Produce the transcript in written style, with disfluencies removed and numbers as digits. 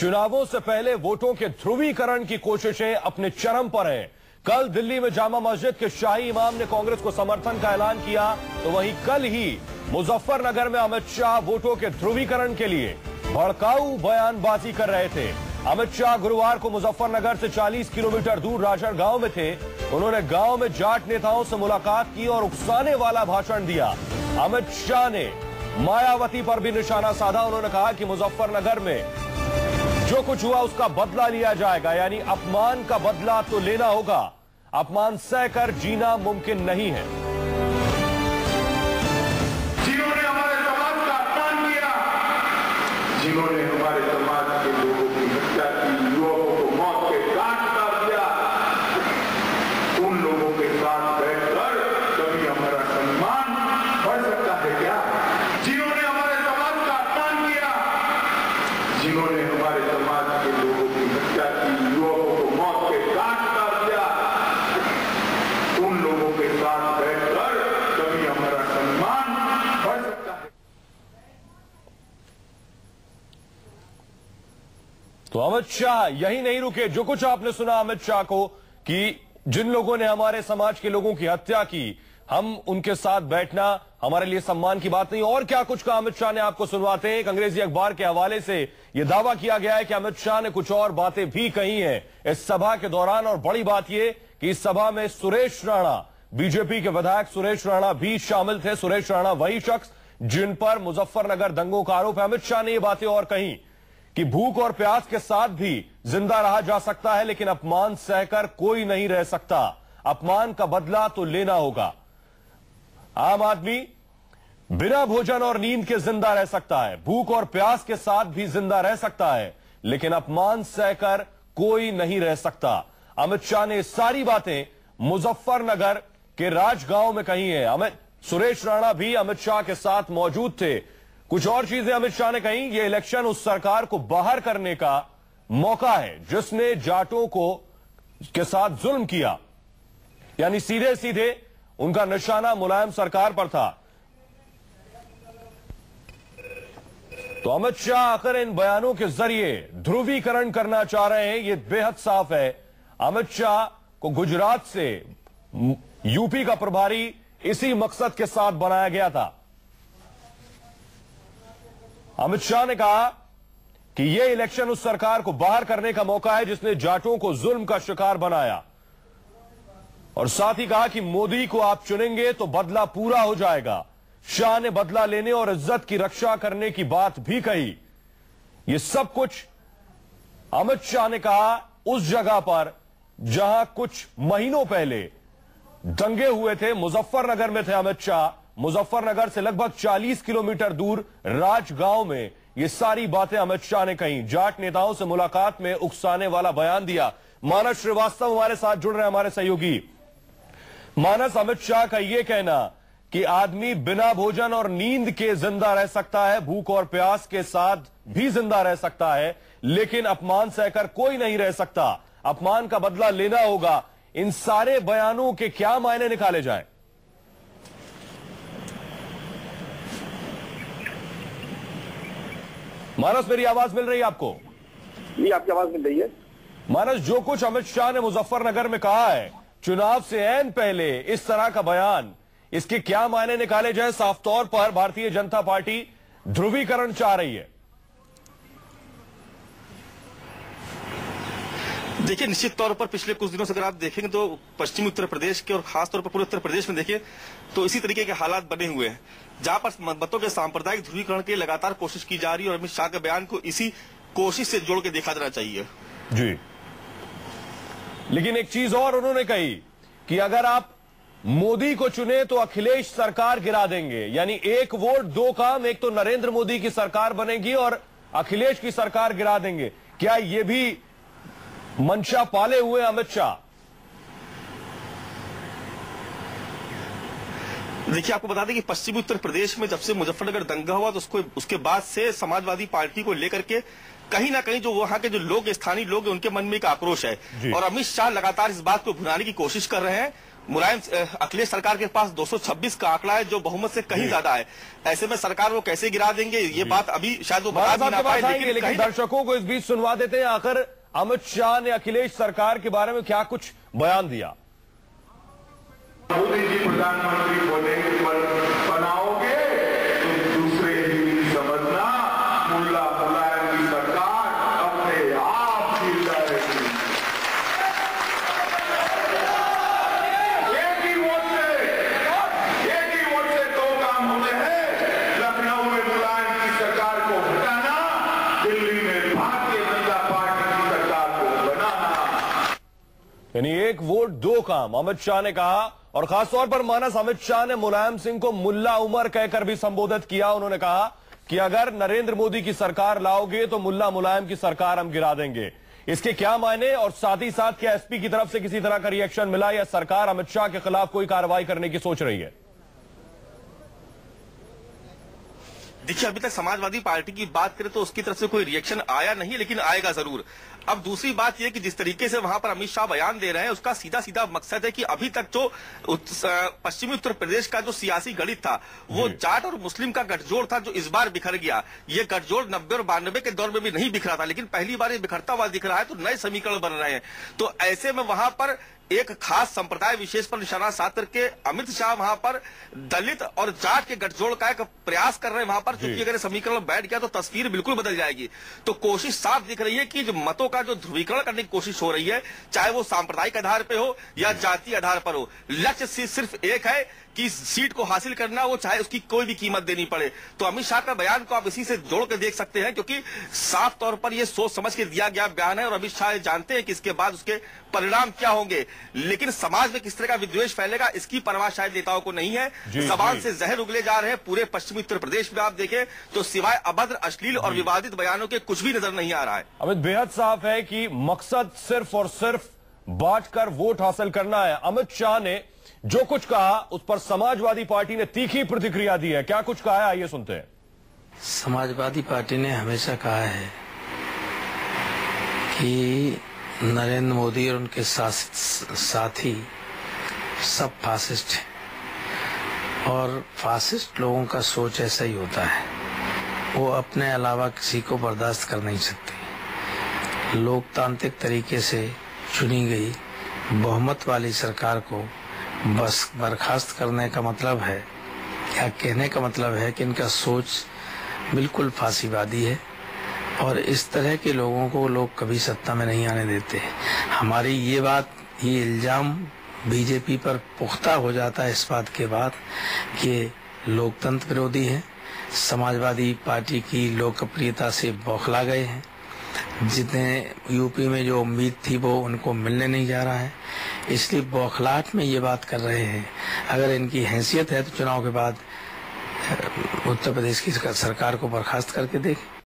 चुनावों से पहले वोटों के ध्रुवीकरण की कोशिशें अपने चरम पर हैं। कल दिल्ली में जामा मस्जिद के शाही इमाम ने कांग्रेस को समर्थन का ऐलान किया, तो वहीं कल ही मुजफ्फरनगर में अमित शाह वोटों के ध्रुवीकरण के लिए भड़काऊ बयानबाजी कर रहे थे। अमित शाह गुरुवार को मुजफ्फरनगर से 40 किलोमीटर दूर राजहर गांव में थे। उन्होंने गांव में जाट नेताओं से मुलाकात की और उकसाने वाला भाषण दिया। अमित शाह ने मायावती पर भी निशाना साधा। उन्होंने कहा कि मुजफ्फरनगर में जो कुछ हुआ उसका बदला लिया जाएगा, यानी अपमान का बदला तो लेना होगा। अपमान सहकर जीना मुमकिन नहीं है। जिन्होंने हमारे समाज का अपमान किया, जिन्होंने हमारे समाज के लोगों की हत्या की, युवकों को मौत के घाट उतार दिया, उन लोगों के साथ बैठकर कभी हमारा सम्मान बढ़ सकता है क्या? जिन्होंने हमारे समाज का अपमान किया, जिन्होंने हमारे समाज के लोगों की हत्या की, युवकों को मौत के घाट उतार दिया, उन लोगों के साथ बैठकर कभी हमारा सम्मान बढ़ सकता है। तो अमित शाह यही नहीं रुके। जो कुछ आपने सुना अमित शाह को कि जिन लोगों ने हमारे समाज के लोगों की हत्या की, हम उनके साथ बैठना हमारे लिए सम्मान की बात नहीं। और क्या कुछ कहा अमित शाह ने, आपको सुनवाते हैं। एक अंग्रेजी अखबार के हवाले से यह दावा किया गया है कि अमित शाह ने कुछ और बातें भी कही हैं इस सभा के दौरान। और बड़ी बात यह कि इस सभा में सुरेश राणा, बीजेपी के विधायक सुरेश राणा भी शामिल थे। सुरेश राणा वही शख्स जिन पर मुजफ्फरनगर दंगों का आरोप है। अमित शाह ने ये बातें और कही कि भूख और प्यास के साथ भी जिंदा रहा जा सकता है, लेकिन अपमान सहकर कोई नहीं रह सकता। अपमान का बदला तो लेना होगा। आम आदमी बिना भोजन और नींद के जिंदा रह सकता है, भूख और प्यास के साथ भी जिंदा रह सकता है, लेकिन अपमान सहकर कोई नहीं रह सकता। अमित शाह ने सारी बातें मुजफ्फरनगर के राजगांव में कही है। सुरेश राणा भी अमित शाह के साथ मौजूद थे। कुछ और चीजें अमित शाह ने कही। यह इलेक्शन उस सरकार को बाहर करने का मौका है जिसने जाटों को के साथ जुल्म किया, यानी सीधे सीधे उनका निशाना मुलायम सरकार पर था। तो अमित शाह आखिर इन बयानों के जरिए ध्रुवीकरण करना चाह रहे हैं, यह बेहद साफ है। अमित शाह को गुजरात से यूपी का प्रभारी इसी मकसद के साथ बनाया गया था। अमित शाह ने कहा कि यह इलेक्शन उस सरकार को बाहर करने का मौका है जिसने जाटों को जुल्म का शिकार बनाया, और साथ ही कहा कि मोदी को आप चुनेंगे तो बदला पूरा हो जाएगा। शाह ने बदला लेने और इज्जत की रक्षा करने की बात भी कही। यह सब कुछ अमित शाह ने कहा उस जगह पर जहां कुछ महीनों पहले दंगे हुए थे। मुजफ्फरनगर में थे अमित शाह। मुजफ्फरनगर से लगभग 40 किलोमीटर दूर राजगांव में ये सारी बातें अमित शाह ने कही। जाट नेताओं से मुलाकात में उकसाने वाला बयान दिया। मानस श्रीवास्तव हमारे साथ जुड़ रहे हैं, हमारे सहयोगी। मानस, अमित शाह का यह कहना कि आदमी बिना भोजन और नींद के जिंदा रह सकता है, भूख और प्यास के साथ भी जिंदा रह सकता है, लेकिन अपमान सहकर कोई नहीं रह सकता, अपमान का बदला लेना होगा। इन सारे बयानों के क्या मायने निकाले जाएं? मानस, मेरी आवाज मिल रही है आपको? जी, आपकी आवाज मिल रही है। मानस, जो कुछ अमित शाह ने मुजफ्फरनगर में कहा है, चुनाव से ऐन पहले इस तरह का बयान, इसके क्या मायने निकाले जाए? साफ तौर पर भारतीय जनता पार्टी ध्रुवीकरण चाह रही है। देखिए, निश्चित तौर पर पिछले कुछ दिनों से अगर आप देखेंगे तो पश्चिमी उत्तर प्रदेश के और खासतौर पर पूरे उत्तर प्रदेश में देखें तो इसी तरीके के हालात बने हुए हैं, जहां पर मतों के सांप्रदायिक ध्रुवीकरण की लगातार कोशिश की जा रही है। और अमित शाह के बयान को इसी कोशिश से जोड़ के देखा जाना चाहिए। जी, लेकिन एक चीज और उन्होंने कही कि अगर आप मोदी को चुने तो अखिलेश सरकार गिरा देंगे, यानी एक वोट दो काम। एक तो नरेंद्र मोदी की सरकार बनेगी और अखिलेश की सरकार गिरा देंगे। क्या ये भी मंशा पाले हुए अमित शाह? देखिए, आपको बता दें कि पश्चिमी उत्तर प्रदेश में जब से मुजफ्फरनगर दंगा हुआ तो उसके बाद से समाजवादी पार्टी को लेकर के कहीं ना कहीं जो वहां के जो लोग, स्थानीय लोग, उनके मन में एक आक्रोश है। और अमित शाह लगातार इस बात को भुनाने की कोशिश कर रहे हैं मुलायम अखिलेश सरकार के पास 226 का आंकड़ा है, जो बहुमत से कहीं ज्यादा है। ऐसे में सरकार वो कैसे गिरा देंगे, ये बात अभी शायद वो बता भी ना पाए। लेकिन दर्शकों को इस बीच सुनवा देते हैं, आखिर अमित शाह ने अखिलेश सरकार के बारे में क्या कुछ बयान दिया। मोदी जी प्रधानमंत्री बोले बनाओगे तो दूसरे ही समझना, मुल्ला मुलायम की सरकार अपने आप गिर जाएगी। एक ही वोट से दो काम होते हैं। लखनऊ में मुलायम की सरकार को हटाना, दिल्ली में भारतीय जनता पार्टी की सरकार को बनाना। यानी एक वोट दो काम, अमित शाह ने कहा। और खासतौर पर मानस अमित शाह ने मुलायम सिंह को मुल्ला उमर कहकर भी संबोधित किया। उन्होंने कहा कि अगर नरेंद्र मोदी की सरकार लाओगे तो मुल्ला मुलायम की सरकार हम गिरा देंगे। इसके क्या मायने, और साथ ही साथ क्या एसपी की तरफ से किसी तरह का रिएक्शन मिला या सरकार अमित शाह के खिलाफ कोई कार्रवाई करने की सोच रही है? देखिए, अभी तक समाजवादी पार्टी की बात करें तो उसकी तरफ से कोई रिएक्शन आया नहीं, लेकिन आएगा जरूर। अब दूसरी बात यह कि जिस तरीके से वहां पर अमित शाह बयान दे रहे हैं, उसका सीधा सीधा मकसद है कि अभी तक जो पश्चिमी उत्तर प्रदेश का जो सियासी गणित था, वो जाट और मुस्लिम का गठजोड़ था, जो इस बार बिखर गया। ये गठजोड़ 90 और 92 के दौर में भी नहीं बिखरा था, लेकिन पहली बार ये बिखरता हुआ दिख रहा है, तो नए समीकरण बन रहे हैं। तो ऐसे में वहां पर एक खास संप्रदाय विशेष पर निशाना साध करके अमित शाह वहां पर दलित और जाट के गठजोड़ का एक प्रयास कर रहे हैं वहां पर, क्योंकि अगर समीकरण बैठ गया तो तस्वीर बिल्कुल बदल जाएगी। तो कोशिश साफ दिख रही है कि जो मतों का जो ध्रुवीकरण करने की कोशिश हो रही है, चाहे वो सांप्रदायिक आधार पर हो या जातीय आधार पर हो, लक्ष्य सिर्फ एक है कि सीट को हासिल करना, वो चाहे उसकी कोई भी कीमत देनी पड़े। तो अमित शाह का बयान को आप इसी से जोड़ कर देख सकते हैं, क्योंकि साफ तौर पर ये सोच समझ के दिया गया बयान है और अमित शाह जानते हैं कि इसके बाद उसके परिणाम क्या होंगे। लेकिन समाज में किस तरह का विद्वेष फैलेगा, इसकी परवाह शायद नेताओं को नहीं है। जबान से जहर उगले जा रहे हैं। पूरे पश्चिमी उत्तर प्रदेश में आप देखें तो सिवाय अभद्र, अश्लील और विवादित बयानों के कुछ भी नजर नहीं आ रहा है। अमित, बेहद साफ है कि मकसद सिर्फ और सिर्फ बांटकर वोट हासिल करना है। अमित शाह ने जो कुछ कहा उस पर समाजवादी पार्टी ने तीखी प्रतिक्रिया दी है। क्या कुछ कहा है, आइए सुनते हैं। समाजवादी पार्टी ने हमेशा कहा है कि नरेंद्र मोदी और उनके साथी सब फासिस्ट हैं और फासिस्ट लोगों का सोच ऐसा ही होता है, वो अपने अलावा किसी को बर्दाश्त कर नहीं सकते। लोकतांत्रिक तरीके से चुनी गई बहुमत वाली सरकार को बस बर्खास्त करने का मतलब है, या कहने का मतलब है कि इनका सोच बिल्कुल फांसीवादी है और इस तरह के लोगों को लोग कभी सत्ता में नहीं आने देते। हमारी ये इल्जाम बीजेपी पर पुख्ता हो जाता है इस बात के बाद कि लोकतंत्र विरोधी है, समाजवादी पार्टी की लोकप्रियता से बौखला गए हैं। जितने यूपी में जो उम्मीद थी वो उनको मिलने नहीं जा रहा है, इसलिए बौखलाहट में ये बात कर रहे हैं। अगर इनकी हैसियत है तो चुनाव के बाद उत्तर प्रदेश की सरकार को बर्खास्त करके देखें।